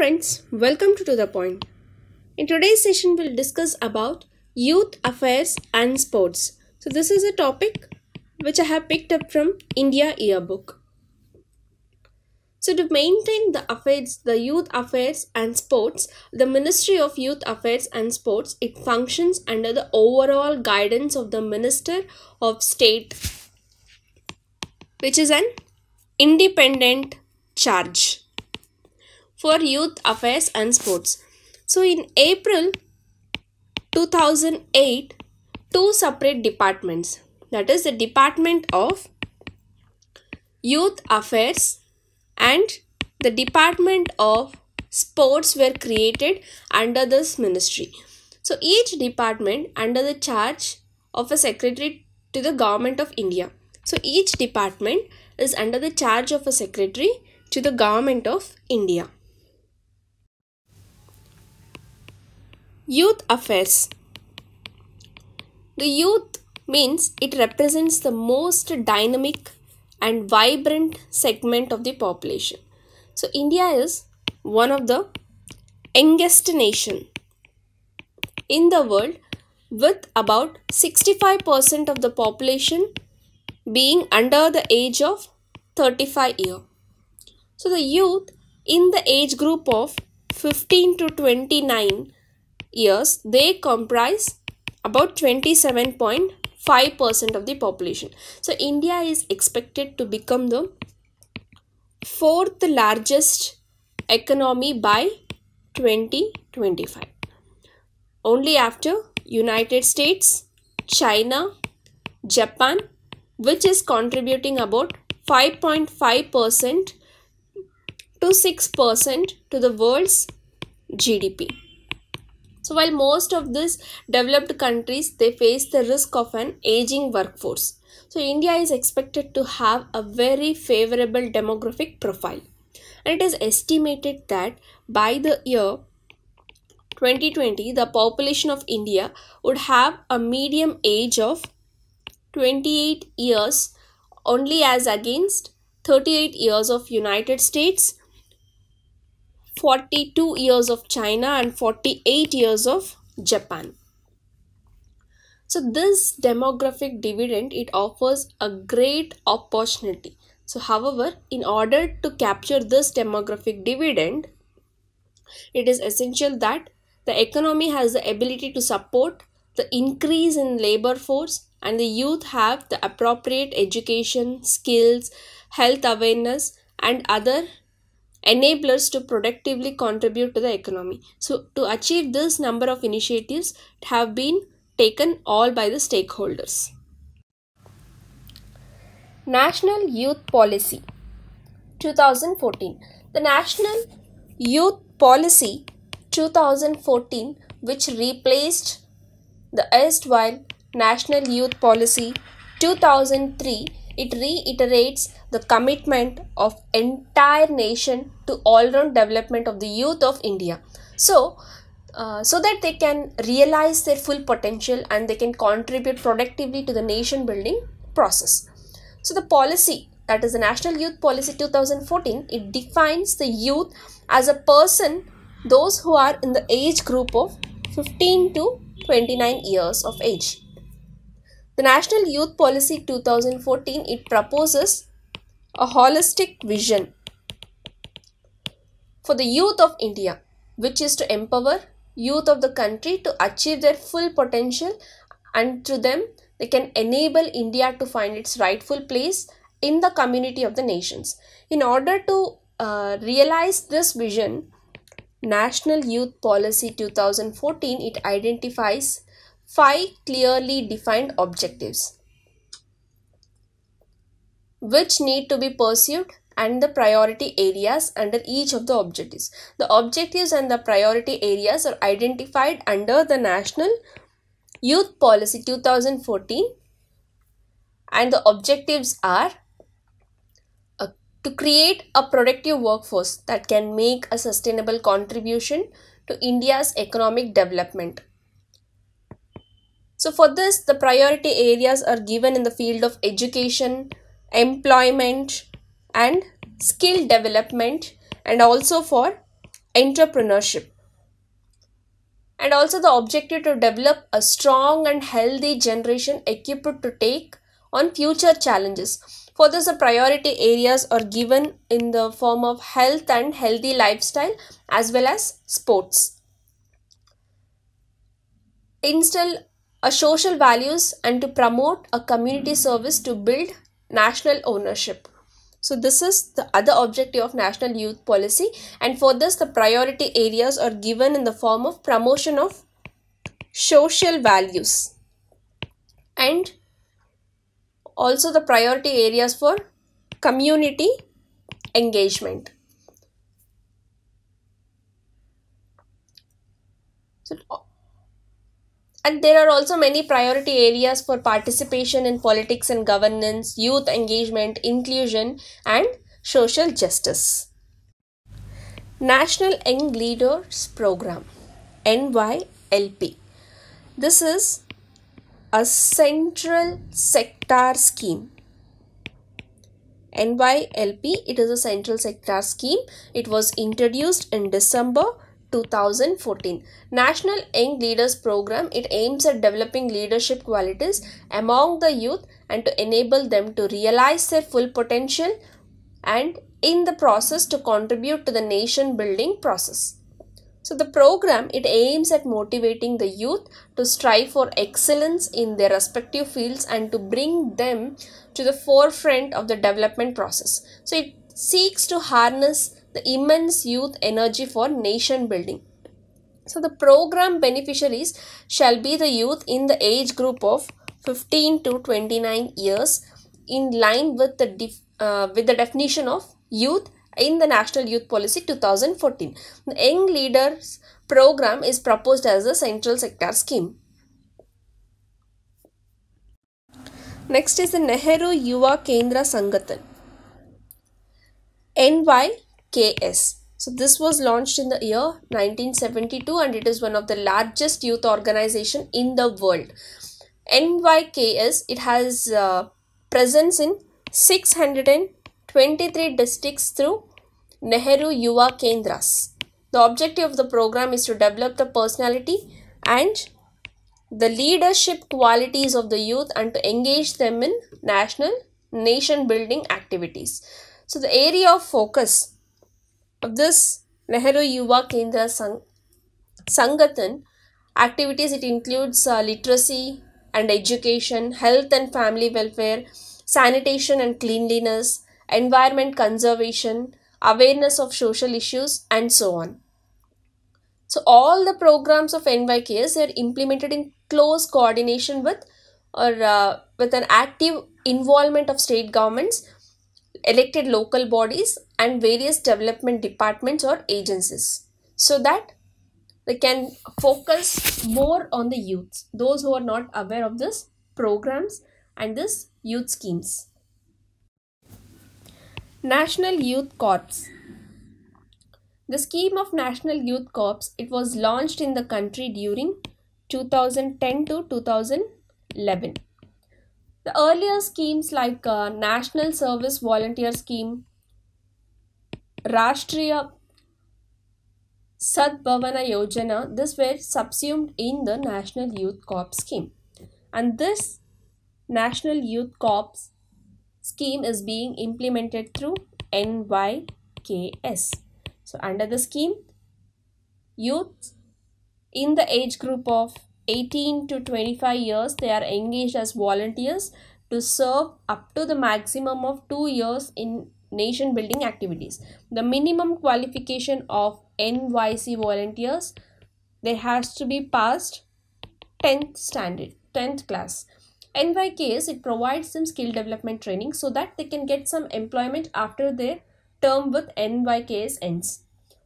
friends, welcome to the point. In today's session, we'll discuss about youth affairs and sports. So this is a topic which I have picked up from India Yearbook. So to maintain the youth affairs and sports, the Ministry of Youth Affairs and Sports, it functions under the overall guidance of the Minister of State, which is an independent charge for youth affairs and sports. So in April 2008, two separate departments, that is the Department of Youth Affairs and the Department of Sports, were created under this ministry. So each department under the charge of a secretary to the Government of India. So each department is under the charge of a secretary to the Government of India. Youth affairs. The youth means it represents the most dynamic and vibrant segment of the population. So India is one of the youngest nation in the world, with about 65% of the population being under the age of 35 years. So the youth in the age group of 15 to 29 years, they comprise about 27.5% of the population. So India is expected to become the fourth largest economy by 2025, only after United States, China, Japan, which is contributing about 5.5% to 6% to the world's GDP. So while most of these developed countries, they face the risk of an aging workforce. So India is expected to have a very favorable demographic profile. And it is estimated that by the year 2020, the population of India would have a median age of 28 years only, as against 38 years of United States, 42 years of China and 48 years of Japan. So this demographic dividend, it offers a great opportunity. So however, in order to capture this demographic dividend, it is essential that the economy has the ability to support the increase in labor force, and the youth have the appropriate education, skills, health awareness and other enablers to productively contribute to the economy. So to achieve this number of initiatives have been taken all by the stakeholders. National Youth Policy 2014. The National Youth Policy 2014, which replaced the erstwhile National Youth Policy 2003, it reiterates the commitment of entire nation to all-round development of the youth of India. So that they can realize their full potential and they can contribute productively to the nation building process. So the policy, that is the National Youth Policy 2014, it defines the youth as a person, those who are in the age group of 15 to 29 years of age. The National Youth Policy 2014, it proposes a holistic vision for the youth of India, which is to empower youth of the country to achieve their full potential, and through them they can enable India to find its rightful place in the community of the nations. In order to realize this vision, National Youth Policy 2014, it identifies 5 clearly defined objectives which need to be pursued and the priority areas under each of the objectives. The objectives and the priority areas are identified under the National Youth Policy 2014, and the objectives are to create a productive workforce that can make a sustainable contribution to India's economic development. So for this, the priority areas are given in the field of education, employment and skill development, and also for entrepreneurship. And also the objective to develop a strong and healthy generation equipped to take on future challenges. For this, the priority areas are given in the form of health and healthy lifestyle as well as sports. Instill a social values and to promote a community service to build national ownership. So this is the other objective of national youth policy, and for this the priority areas are given in the form of promotion of social values and also the priority areas for community engagement. So, and there are also many priority areas for participation in politics and governance, youth engagement, inclusion, and social justice. National Young Leaders Program NYLP. This is a central sector scheme. NYLP, it is a central sector scheme. It was introduced in December 2014. National Young Leaders Program, it aims at developing leadership qualities among the youth and to enable them to realize their full potential and in the process to contribute to the nation building process. So the program, it aims at motivating the youth to strive for excellence in their respective fields and to bring them to the forefront of the development process. So it seeks to harness the immense youth energy for nation building. So the program beneficiaries shall be the youth in the age group of 15 to 29 years in line with the definition of youth in the National Youth Policy 2014. The Young Leaders Program is proposed as a central sector scheme. Next is the Nehru Yuva Kendra Sangathan NYKS. So this was launched in the year 1972 and it is one of the largest youth organization in the world. NYKS, it has presence in 623 districts through Nehru Yuva Kendras. The objective of the program is to develop the personality and the leadership qualities of the youth and to engage them in national nation building activities. So the area of focus of this Nehru Yuva Kendra Sangathan activities, it includes literacy and education, health and family welfare, sanitation and cleanliness, environment conservation, awareness of social issues, and so on. So all the programs of NYKS are implemented in close coordination with with an active involvement of state governments, elected local bodies, and various development departments or agencies, so that they can focus more on the youths, those who are not aware of this programs and this youth schemes. National Youth Corps. The scheme of National Youth Corps, it was launched in the country during 2010 to 2011. The earlier schemes like National Service Volunteer Scheme, Rashtriya Sadbhavana Yojana, this were subsumed in the National Youth Corps scheme. And this National Youth Corps scheme is being implemented through NYKS. So under the scheme, youth in the age group of 18 to 25 years, they are engaged as volunteers to serve up to the maximum of 2 years in nation building activities. The minimum qualification of NYC volunteers, they has to be passed 10th standard, 10th class. NYKS, it provides them skill development training so that they can get some employment after their term with NYKS ends.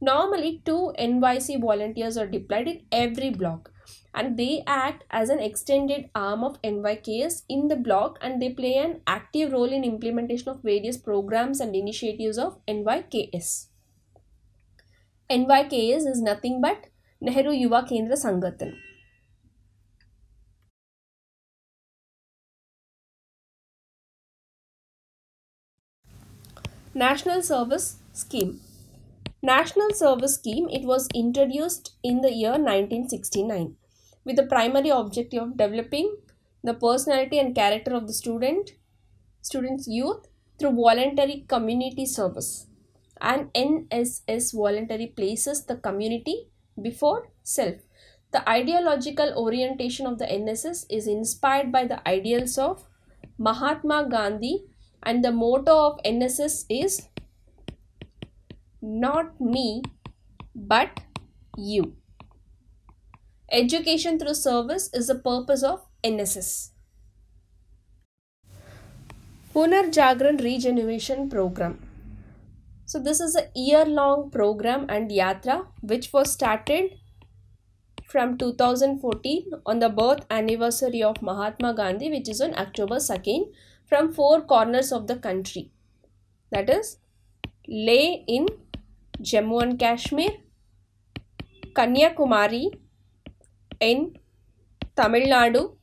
Normally, 2 NYC volunteers are deployed in every block and they act as an extended arm of NYKS in the block and they play an active role in implementation of various programs and initiatives of NYKS. NYKS is nothing but Nehru Yuva Kendra Sangathan. National Service Scheme. National Service Scheme, it was introduced in the year 1969 with the primary objective of developing the personality and character of the students youth through voluntary community service. And NSS voluntary places the community before self. The ideological orientation of the NSS is inspired by the ideals of Mahatma Gandhi, and the motto of NSS is not me but you. Education through service is the purpose of NSS. Punarjagran Regeneration Program. So this is a year-long program and yatra which was started from 2014 on the birth anniversary of Mahatma Gandhi, which is on October 2nd, from 4 corners of the country. That is Leh in Jammu and Kashmir, Kanyakumari in Tamil Nadu,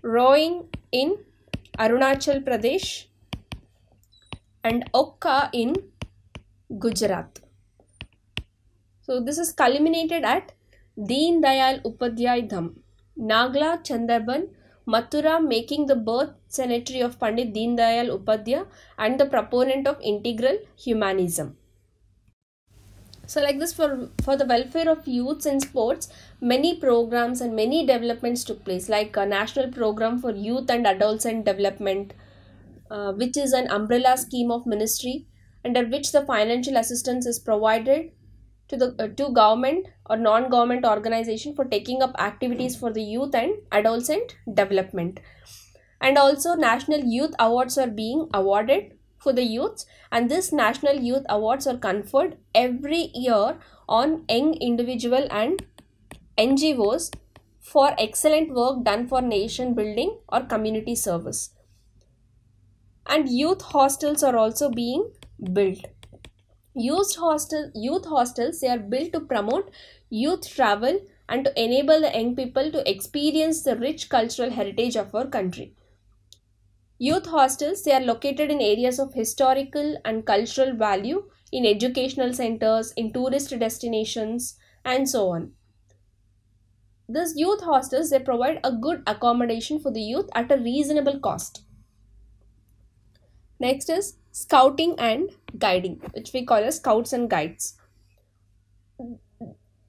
Roing in Arunachal Pradesh, and Okka in Gujarat. So this is culminated at Deen Dayal Upadhyay Dham, Nagla, Chandarban, Mathura, making the birth cemetery of Pandit Deen Dayal Upadhyay and the proponent of integral humanism. So like this, for the welfare of youths in sports, many programs and many developments took place, like a national program for youth and adolescent development, which is an umbrella scheme of ministry under which the financial assistance is provided to the to government or non-government organization for taking up activities for the youth and adolescent development. And also national youth awards are being awarded for the youths, and this national youth awards are conferred every year on young individual and NGOs for excellent work done for nation building or community service. And youth hostels are also being built. Youth hostels, they are built to promote youth travel and to enable the young people to experience the rich cultural heritage of our country. Youth hostels, they are located in areas of historical and cultural value, in educational centers, in tourist destinations, and so on. These youth hostels, they provide a good accommodation for the youth at a reasonable cost. Next is scouting and guiding, which we call as scouts and guides.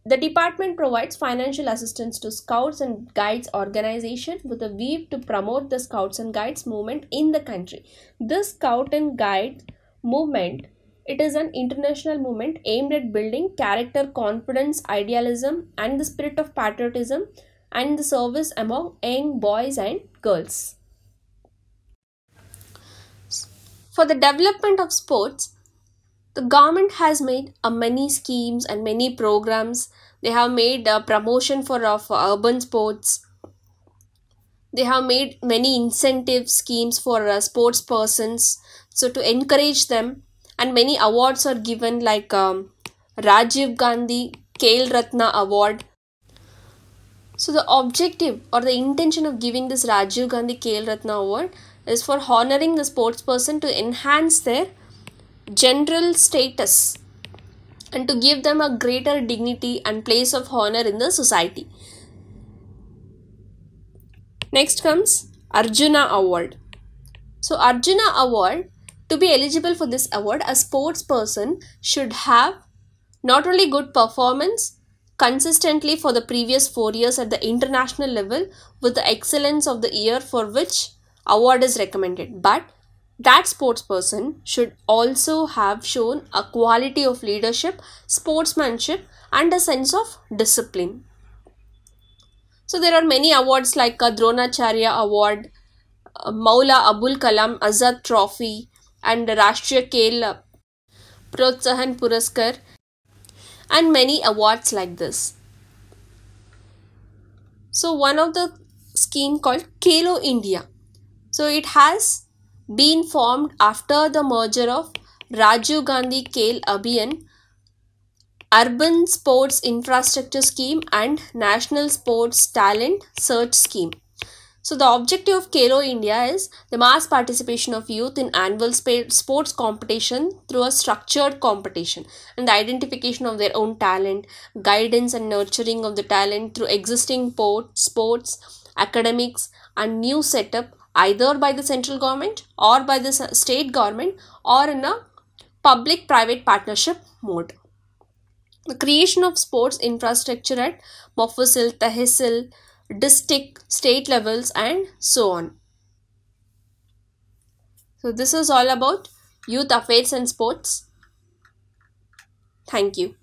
The department provides financial assistance to Scouts and Guides organization with a view to promote the Scouts and Guides movement in the country. This Scout and Guide movement, it is an international movement aimed at building character, confidence, idealism, and the spirit of patriotism and the service among young boys and girls. For the development of sports, the government has made many schemes and many programs. They have made promotion for urban sports. They have made many incentive schemes for sports persons, so to encourage them, and many awards are given, like Rajiv Gandhi Khel Ratna Award. So the objective or the intention of giving this Rajiv Gandhi Khel Ratna Award is for honoring the sports person to enhance their general status and to give them a greater dignity and place of honor in the society. Next comes Arjuna Award. So Arjuna Award, to be eligible for this award, a sports person should have not only good performance consistently for the previous 4 years at the international level with the excellence of the year for which award is recommended, but that sports person should also have shown a quality of leadership, sportsmanship, and a sense of discipline. So there are many awards like Dronacharya Award, Maula Abul Kalam Azad Trophy, and Rashtriya Khel Protsahan Puraskar, and many awards like this. So one of the scheme called Khelo India. So it has been formed after the merger of Rajiv Gandhi Khel Abhiyan, Urban Sports Infrastructure Scheme, and National Sports Talent Search Scheme. So the objective of Khelo India is the mass participation of youth in annual sports competition through a structured competition and the identification of their own talent, guidance and nurturing of the talent through existing sports, academics and new setup either by the central government or by the state government or in a public-private partnership mode. The creation of sports infrastructure at Mofussil, Tehsil, district, state levels and so on. So this is all about youth affairs and sports. Thank you.